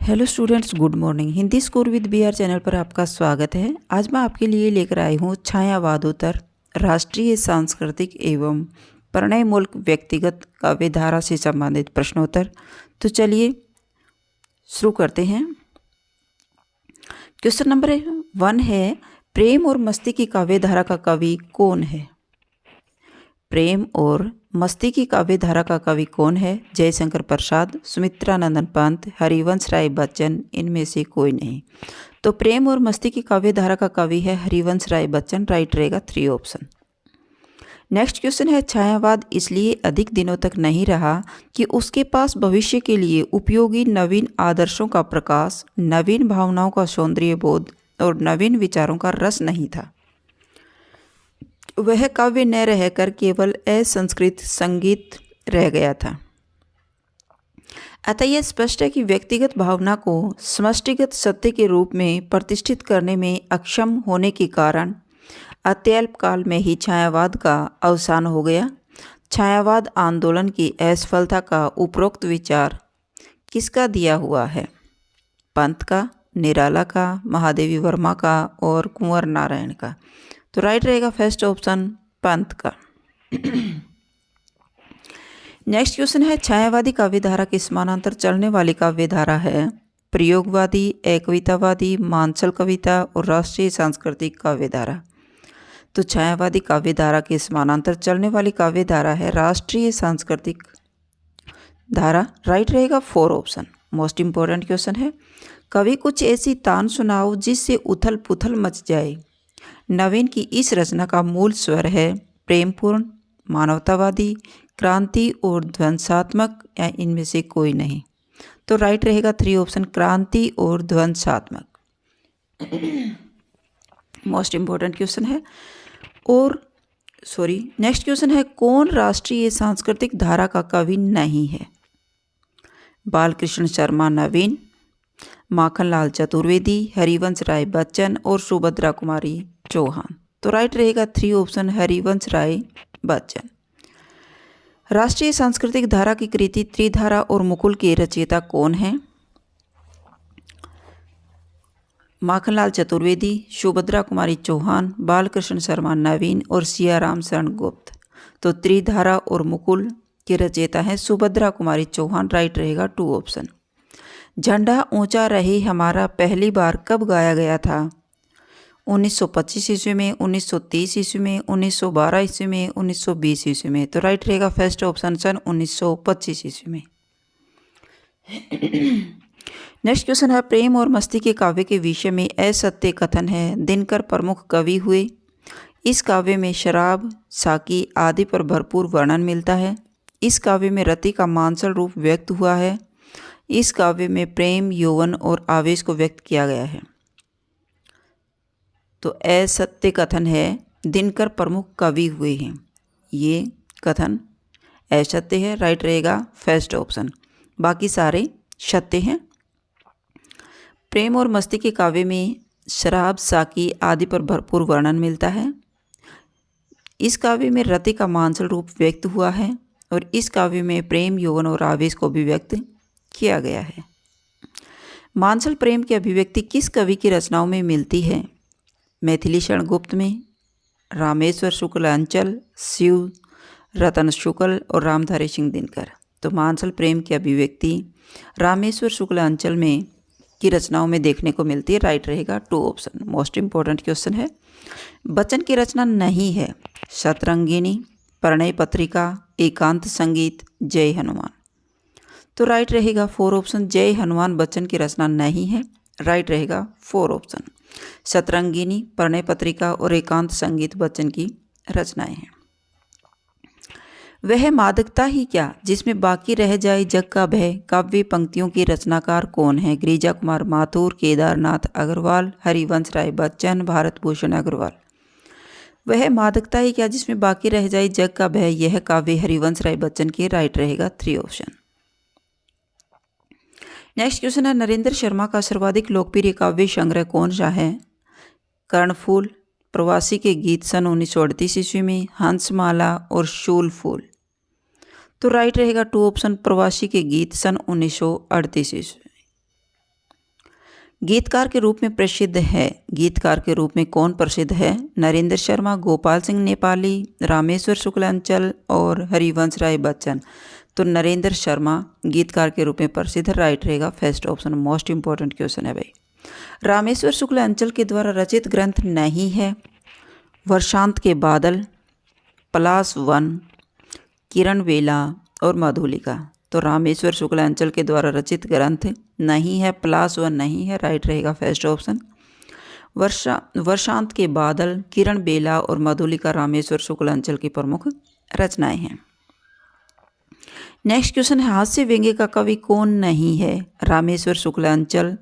Hello students, good morning. Hindi score with BR channel पर आपका स्वागत है। आज मैं आपके लिए लेकर आई हूँ छायावादोत्तर राष्ट्रीय सांस्कृतिक एवं प्रणयमूलक व्यक्तिगत काव्यधारा से संबंधित प्रश्नोत्तर। तो चलिए शुरू करते हैं। क्वेश्चन नंबर 1 है, प्रेम और मस्ती की काव्यधारा का कवि कौन है? प्रेम और मस्ती की काव्यधारा का कवि कौन है? जयशंकर प्रसाद, सुमित्रानंदन पंत, हरिवंश राय बच्चन, इनमें से कोई नहीं। तो प्रेम और मस्ती की काव्यधारा का कवि है हरिवंश राय बच्चन। राइट रहेगा 3 ऑप्शन। नेक्स्ट क्वेश्चन है, छायावाद इसलिए अधिक दिनों तक नहीं रहा कि उसके पास भविष्य के लिए उपयोगी नवीन आदर्शों का प्रकाश, नवीन भावनाओं का सौंदर्य बोध और नवीन विचारों का रस नहीं था। वह काव्य न रहकर केवल असंस्कृत संगीत रह गया था। अतः यह स्पष्ट है कि व्यक्तिगत भावना को समष्टिगत सत्य के रूप में प्रतिष्ठित करने में अक्षम होने के कारण अत्यल्प काल में ही छायावाद का अवसान हो गया। छायावाद आंदोलन की असफलता का उपरोक्त विचार किसका दिया हुआ है? पंत का, निराला का, महादेवी वर्मा का और कुंवर नारायण का। तो राइट रहेगा फर्स्ट ऑप्शन, पंत का। नेक्स्ट क्वेश्चन है, छायावादी काव्यधारा के समानांतर चलने वाली काव्यधारा है प्रयोगवादी, एकवितावादी, मानसल कविता और राष्ट्रीय सांस्कृतिक काव्यधारा। तो छायावादी काव्यधारा के समानांतर चलने वाली काव्यधारा है राष्ट्रीय सांस्कृतिक धारा। राइट रहेगा 4 ऑप्शन। मोस्ट इंपॉर्टेंट क्वेश्चन है, कवि कुछ ऐसी तान सुनाओ जिससे उथल पुथल मच जाए। नवीन की इस रचना का मूल स्वर है प्रेमपूर्ण, मानवतावादी, क्रांति और ध्वंसात्मक, या इनमें से कोई नहीं। तो राइट रहेगा 3 ऑप्शन, क्रांति और ध्वंसात्मक। मोस्ट इंपॉर्टेंट क्वेश्चन है। नेक्स्ट क्वेश्चन है, कौन राष्ट्रीय सांस्कृतिक धारा का कवि नहीं है? बालकृष्ण शर्मा नवीन, माखनलाल चतुर्वेदी, हरिवंश राय बच्चन और सुभद्रा कुमारी चौहान। तो राइट रहेगा 3 ऑप्शन, हरिवंश राय बच्चन। राष्ट्रीय सांस्कृतिक धारा की कृति त्रिधारा और मुकुल के रचयिता कौन हैं? माखनलाल चतुर्वेदी, सुभद्रा कुमारी चौहान, बालकृष्ण शर्मा नवीन और सियाराम शरण गुप्त। तो त्रिधारा और मुकुल के रचयिता हैं सुभद्रा कुमारी चौहान। राइट रहेगा 2 ऑप्शन। झंडा ऊंचा रहे हमारा पहली बार कब गाया गया था? 1925 ईस्वी में, 1930 ईस्वी में, 1912 ईस्वी में, 1920 ईस्वी में। तो राइट रहेगा फर्स्ट ऑप्शन, सन 1925 ईस्वी में। नेक्स्ट क्वेश्चन है, प्रेम और मस्ती के काव्य के विषय में असत्य कथन है। दिनकर प्रमुख कवि हुए। इस काव्य में शराब, साकी आदि पर भरपूर वर्णन मिलता है। इस काव्य में रति का मानसल रूप व्यक्त हुआ है। इस काव्य में प्रेम, यौवन और आवेश को व्यक्त किया गया है। तो असत्य कथन है, दिनकर प्रमुख कवि हुए हैं, ये कथन असत्य है। राइट रहेगा फर्स्ट ऑप्शन, बाकी सारे सत्य हैं। प्रेम और मस्ती के काव्य में शराब, साकी आदि पर भरपूर वर्णन मिलता है। इस काव्य में रति का मानसल रूप व्यक्त हुआ है और इस काव्य में प्रेम, यौवन और आवेश को भी व्यक्त किया गया है। मानसल प्रेम की अभिव्यक्ति किस कवि की रचनाओं में मिलती है? मैथिली शरण गुप्त में, रामेश्वर शुक्ल अंचल, शिव रतन शुक्ल और रामधारी सिंह दिनकर। तो मानसल प्रेम की अभिव्यक्ति रामेश्वर शुक्ल अंचल में की रचनाओं में देखने को मिलती है। राइट रहेगा 2 ऑप्शन। मोस्ट इंपॉर्टेंट क्वेश्चन है, बच्चन की रचना नहीं है शतरंगिनी, प्रणय पत्रिका, एकांत संगीत, जय हनुमान। तो राइट रहेगा 4 ऑप्शन, जय हनुमान बच्चन की रचना नहीं है। राइट रहेगा 4 ऑप्शन। शतरंगिनी, प्रणय पत्रिका और एकांत संगीत बच्चन की रचनाएं हैं। वह मादकता ही क्या जिसमें बाकी रह जाए जग का भय काव्य पंक्तियों के रचनाकार कौन है? गिरिजा कुमार माथुर, केदारनाथ अग्रवाल, हरिवंश राय बच्चन, भारत भूषण अग्रवाल। वह मादकता ही क्या जिसमें बाकी रह जाए जग का भय, यह काव्य हरिवंश राय बच्चन के। राइट रहेगा 3 ऑप्शन। नेक्स्ट क्वेश्चन है, नरेंद्र शर्मा का सर्वाधिक लोकप्रिय काव्य संग्रह कौन सा है? कर्णफूल, प्रवासी के गीत सन 1938 ईस्वी में, हंसमाला और शूल फूल। तो राइट रहेगा 2 ऑप्शन, प्रवासी के गीत सन 1938 ईस्वी। गीतकार के रूप में प्रसिद्ध है, गीतकार के रूप में कौन प्रसिद्ध है? नरेंद्र शर्मा, गोपाल सिंह नेपाली, रामेश्वर शुक्लांचल और हरिवंश राय बच्चन। तो नरेंद्र शर्मा गीतकार के रूप में प्रसिद्ध है, राइट रहेगा first option. Most important question है भाई। रामेश्वर शुक्लांचल के द्वारा रचित ग्रंथ नहीं है वर्षांत के बादल, पलाश वन, किरण बेला और मधुलिका। तो रामेश्वर शुक्लांचल के द्वारा रचित ग्रंथ नहीं है, पलाश वन नहीं है, राइट रहेगा फर्स्ट ऑप्शन। वर्षांत के बादल, किरण बेला और मधुलिका रामेश्वर शुक्लांचल की प्रमुख रचनाएं हैं। नेक्स्ट क्वेश्चन है, हास्य व्यंग्य का कवि कौन नहीं है? रामेश्वर शुक्लांचल,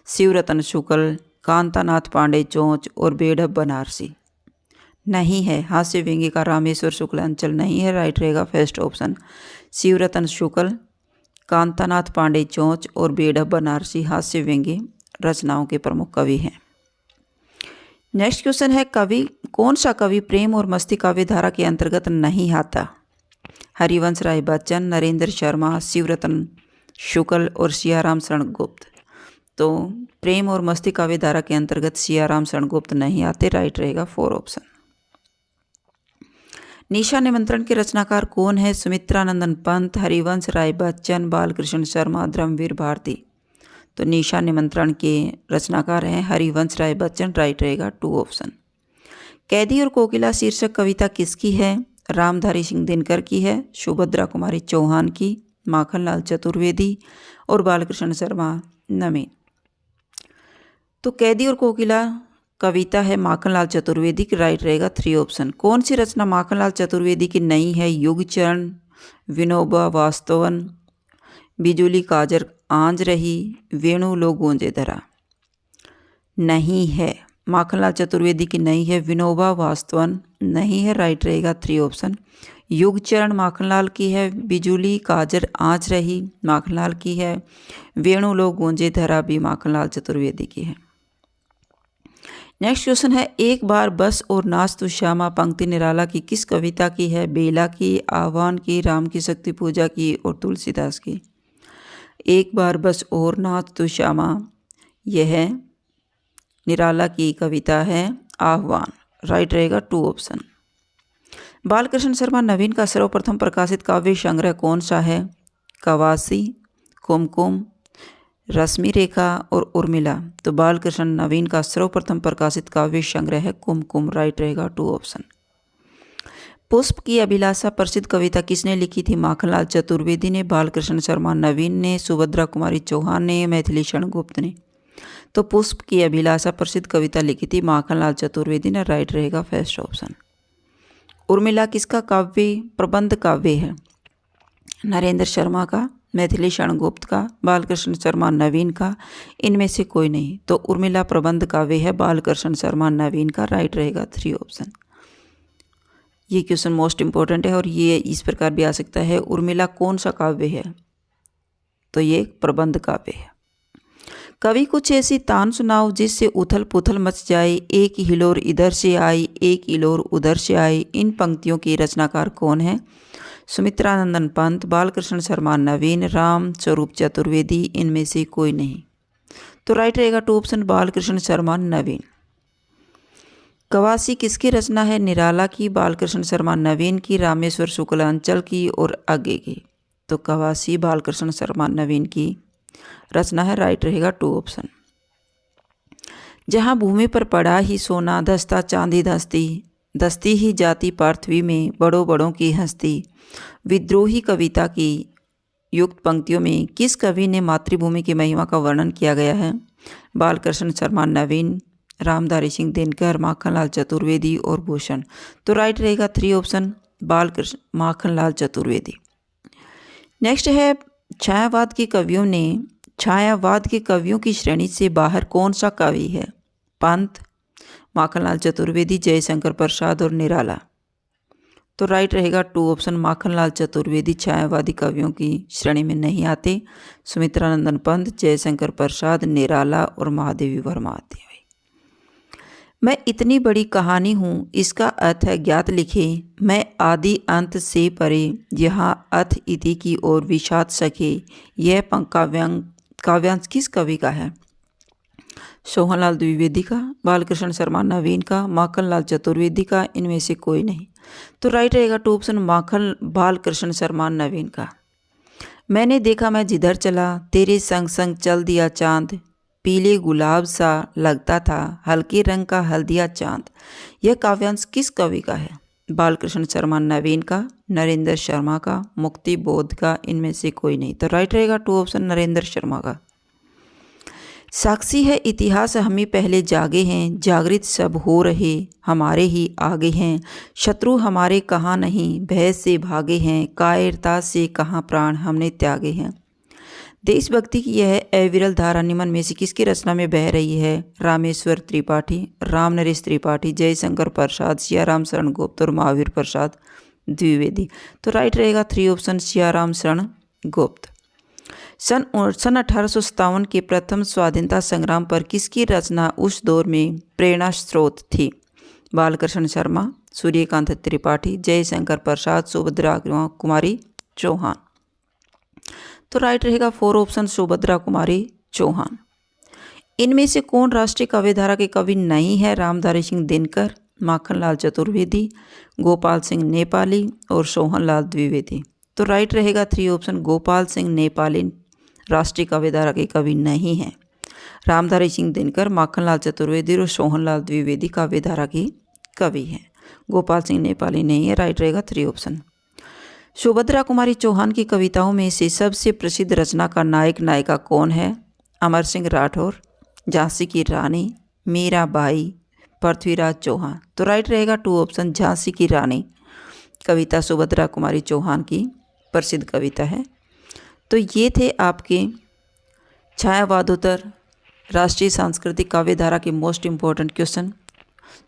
शिवरतन शुक्ल, कांतानाथ पांडे चोंच और बेढब बनारसी। नहीं है, हास्य व्यंग्य का रामेश्वर शुक्लांचल नहीं है, राइट रहेगा फर्स्ट ऑप्शन। शिवरतन शुक्ल, कांतानाथ पांडे चोंच और बेढब बनारसी हास्य व्यंग्य रचनाओं के प्रमुख कवि हैं। नेक्स्ट क्वेश्चन है, कवि कौन सा कवि प्रेम और मस्ती काव्य धारा के अंतर्गत नहीं आता? हरिवंश राय बच्चन, नरेंद्र शर्मा, शिवरतन शुक्ल और सियाराम शरण गुप्त। तो प्रेम और मस्ती काव्य धारा के अंतर्गत सियाराम शरण गुप्त नहीं आते, राइट रहेगा 4 ऑप्शन। निशा निमंत्रण के रचनाकार कौन है? सुमित्रानंदन पंत, हरिवंश राय बच्चन, बालकृष्ण शर्मा, धर्मवीर भारती। तो निशा निमंत्रण के रचनाकार हैं हरिवंश राय बच्चन, राइट रहेगा 2 ऑप्शन। कैदी और कोकिला शीर्षक कविता किसकी है? रामधारी सिंह दिनकर की है, सुभद्रा कुमारी चौहान की, माखनलाल चतुर्वेदी और बालकृष्ण शर्मा नवीन। तो कैदी और कोकिला कविता है माखनलाल चतुर्वेदी की, राइट रहेगा 3 ऑप्शन। कौन सी रचना माखनलाल चतुर्वेदी की नहीं है? युगचरण, विनोबा वास्तवन, बिजुली काजर आंज रही, वेणु लो गूंजे धरा। नहीं है, माखनलाल चतुर्वेदी की नहीं है, विनोबा वास्तवन नहीं है, राइट रहेगा 3 ऑप्शन। युगचरण माखनलाल की है, बिजुली काजर आंच रही माखनलाल की है, वेणु लो गूंजे धरा भी माखनलाल चतुर्वेदी की है। नेक्स्ट क्वेश्चन है, एक बार बस और नाच तू श्यामा पंक्ति निराला की किस कविता की है? बेला की, आह्वान की, राम की शक्ति पूजा की और तुलसीदास की। एक बार बस और नाच तू श्यामा यह निराला की कविता है आह्वान, राइट रहेगा 2 ऑप्शन। बालकृष्ण शर्मा नवीन का सर्वप्रथम प्रकाशित काव्य संग्रह कौन सा है? कवासी, कुमकुम, रश्मि रेखा और उर्मिला। तो बालकृष्ण नवीन का सर्वप्रथम प्रकाशित काव्य संग्रह है कुमकुम, राइट रहेगा 2 ऑप्शन। पुष्प की अभिलाषा प्रसिद्ध कविता किसने लिखी थी? माखनलाल चतुर्वेदी ने, बालकृष्ण शर्मा नवीन ने, सुभद्रा कुमारी चौहान ने, मैथिली शरण गुप्त ने। तो पुष्प की अभिलाषा प्रसिद्ध कविता लिखी थी माखनलाल चतुर्वेदी ने, राइट रहेगा फर्स्ट ऑप्शन। उर्मिला किसका काव्य प्रबंध काव्य है? नरेंद्र शर्मा का, मैथिली शरण गुप्त का, बालकृष्ण शर्मा नवीन का, इनमें से कोई नहीं। तो उर्मिला प्रबंध काव्य है बालकृष्ण शर्मा नवीन का, राइट रहेगा 3 ऑप्शन। ये क्वेश्चन मोस्ट इंपॉर्टेंट है और ये इस प्रकार भी आ सकता है, उर्मिला कौन सा काव्य है? तो ये प्रबंध काव्य है। कवि कुछ ऐसी तान सुनाओ जिससे उथल पुथल मच जाए, एक हिलोर इधर से आई, एक हिलोर उधर से आई। इन पंक्तियों के रचनाकार कौन है? सुमित्रानंदन पंत, बालकृष्ण शर्मा नवीन, राम स्वरूप चतुर्वेदी, इनमें से कोई नहीं। तो राइट रहेगा 2 ऑप्शन, बालकृष्ण शर्मा नवीन। कवासी किसकी रचना है? निराला की, बालकृष्ण शर्मा नवीन की, रामेश्वर शुक्लांचल की और आगे की। तो कवासी बालकृष्ण शर्मा नवीन की रचना है, राइट रहेगा 2 ऑप्शन। जहाँ भूमि पर पड़ा ही सोना, धसता चांदी धसती, दस्ती ही जाती पार्थवी में, बड़ों बड़ों की हस्ती। विद्रोही कविता की युक्त पंक्तियों में किस कवि ने मातृभूमि की महिमा का वर्णन किया गया है? बालकृष्ण शर्मा नवीन, रामधारी सिंह दिनकर, माखनलाल चतुर्वेदी और भूषण। तो राइट रहेगा 3 ऑप्शन, बालकृष्ण माखनलाल चतुर्वेदी। नेक्स्ट है, छायावाद के कवियों की श्रेणी से बाहर कौन सा कवि है? पंत, माखनलाल चतुर्वेदी, जयशंकर प्रसाद और निराला। तो राइट रहेगा 2 ऑप्शन, माखनलाल चतुर्वेदी छायावादी कवियों की श्रेणी में नहीं आते। सुमित्रानंदन पंत, जयशंकर प्रसाद, निराला और महादेवी वर्मा आते हैं। मैं इतनी बड़ी कहानी हूँ, इसका अर्थ है ज्ञात लिखे। मैं आदि अंत से परे, यहाँ अथ इति की ओर विषाद सके। यह काव्यांश किस कवि का है? सोहनलाल द्विवेदी का, बालकृष्ण शर्मा नवीन का, माखनलाल चतुर्वेदी का, इनमें से कोई नहीं। तो राइट रहेगा 2 ऑप्शन बालकृष्ण शर्मा नवीन का। मैंने देखा मैं जिधर चला तेरे संग संग चल दिया चांद, पीले गुलाब सा लगता था हल्के रंग का हल्दिया चांद। यह काव्यांश किस कवि का है? बालकृष्ण शर्मा नवीन का, नरेंद्र शर्मा का, मुक्ति बोध का, इनमें से कोई नहीं। तो राइट रहेगा 2 ऑप्शन नरेंद्र शर्मा का। साक्षी है इतिहास हम ही पहले जागे हैं, जागृत सब हो रहे हमारे ही आगे हैं, शत्रु हमारे कहाँ नहीं भय से भागे हैं, कायरता से कहाँ प्राण हमने त्यागे हैं। देशभक्ति की यह अविरल धारा निम्न में से किसकी रचना में बह रही है? रामेश्वर त्रिपाठी, राम नरेश त्रिपाठी, जयशंकर प्रसाद, सियाराम शरण गुप्त और महावीर प्रसाद द्विवेदी। तो राइट रहेगा 3 ऑप्शन सियाराम शरण गुप्त। सन 1857 के प्रथम स्वाधीनता संग्राम पर किसकी रचना उस दौर में प्रेरणा स्रोत थी? बालकृष्ण शर्मा, सूर्यकांत त्रिपाठी, जयशंकर प्रसाद, सुभद्रा कुमारी चौहान। तो राइट रहेगा 4 ऑप्शन सुभद्रा कुमारी चौहान। इनमें से कौन राष्ट्रीय काव्यधारा के कवि नहीं है? रामधारी सिंह दिनकर, माखनलाल चतुर्वेदी, गोपाल सिंह नेपाली और सोहनलाल द्विवेदी। तो राइट रहेगा 3 ऑप्शन गोपाल सिंह नेपाली राष्ट्रीय काव्यधारा के कवि नहीं हैं। रामधारी सिंह दिनकर, माखनलाल चतुर्वेदी और सोहनलाल द्विवेदी काव्यधारा के कवि हैं। गोपाल सिंह नेपाली नहीं है। राइट रहेगा 3 ऑप्शन। सुभद्रा कुमारी चौहान की कविताओं में से सबसे प्रसिद्ध रचना का नायक नायिका कौन है? अमर सिंह राठौर, झांसी की रानी, मीराबाई, पृथ्वीराज चौहान। तो राइट रहेगा 2 ऑप्शन झांसी की रानी कविता सुभद्रा कुमारी चौहान की प्रसिद्ध कविता है। तो ये थे आपके छायावादोत्तर राष्ट्रीय सांस्कृतिक काव्यधारा के मोस्ट इम्पॉर्टेंट क्वेश्चन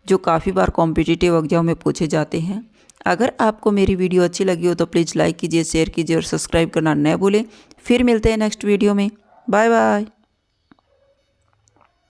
जो काफ़ी बार कॉम्पिटिटिव एग्जाम में पूछे जाते हैं। अगर आपको मेरी वीडियो अच्छी लगी हो तो प्लीज़ लाइक कीजिए, शेयर कीजिए और सब्सक्राइब करना न भूलें। फिर मिलते हैं नेक्स्ट वीडियो में। Bye bye.